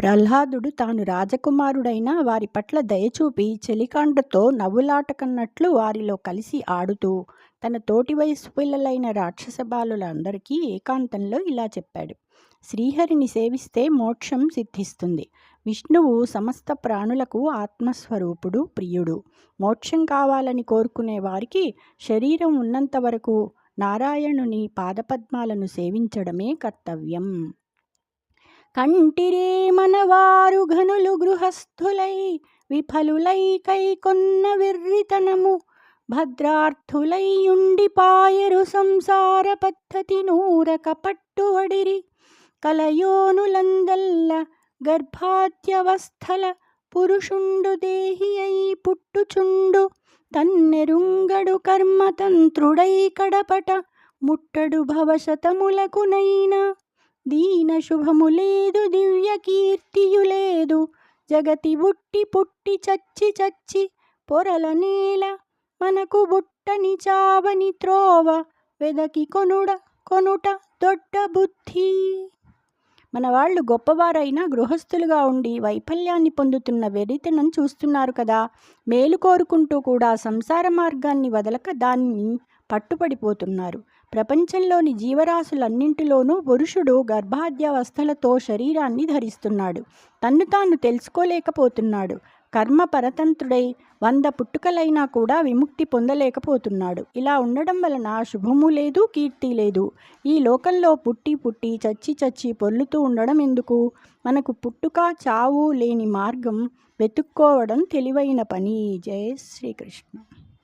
ప్రహ్లాదుడు తాను రాజకుమారుడైన వారి పట్ల దయచూపి చెలికాండ్రతో నవ్వులాటకన్నట్లు వారిలో కలిసి ఆడుతూ తన తోటి వయస్సు పిల్లలైన రాక్షస బాలులందరికీ ఏకాంతంలో ఇలా చెప్పాడు. శ్రీహరిని సేవిస్తే మోక్షం సిద్ధిస్తుంది. విష్ణువు సమస్త ప్రాణులకు ఆత్మస్వరూపుడు, ప్రియుడు. మోక్షం కావాలని కోరుకునే వారికి శరీరం ఉన్నంత వరకు నారాయణుని పాదపద్మాలను సేవించడమే కర్తవ్యం. కంటిరే మనవారు ఘనులు గృహస్థులై విఫలులై కైకొన్న వెర్రితనము భద్రార్థులై ఉండిపాయరు సంసార పద్ధతి నూరక పట్టువడిరి కలయోనులందల్ల గర్భాద్యవస్థల పురుషుండు దేహి అయి పుట్టుచుండు తన్నెరుంగడు కర్మతంత్రుడై కడపట ముట్టడు భవశతములకునైనా దీన శుభము లేదు దివ్య కీర్తియు జగతి బుట్టి పుట్టి చచ్చి చచ్చి పొరల నేల మనకు బుట్టని చావని త్రోవ వెదకి కొనుట దొడ్డ బుద్ధి. మన వాళ్ళు గొప్పవారైనా గృహస్థులుగా ఉండి వైఫల్యాన్ని పొందుతున్న వెర్రితనం చూస్తున్నారు కదా. మేలు కోరుకుంటూ కూడా సంసార మార్గాన్ని వదలక దాన్ని పట్టుపడిపోతున్నారు. ప్రపంచంలోని జీవరాశులన్నింటిలోనూ పురుషుడు గర్భాద్యవస్థలతో శరీరాన్ని ధరిస్తున్నాడు. తన్ను తాను తెలుసుకోలేకపోతున్నాడు. కర్మ పరతంత్రుడై 100 పుట్టుకలైనా కూడా విముక్తి పొందలేకపోతున్నాడు. ఇలా ఉండడం వలన శుభము లేదు, కీర్తి లేదు. ఈ లోకంలో పుట్టి పుట్టి చచ్చి చచ్చి పొర్లుతూ ఉండడం ఎందుకు? మనకు పుట్టుక చావు లేని మార్గం వెతుక్కోవడం తెలివైన పని. జై శ్రీకృష్ణ.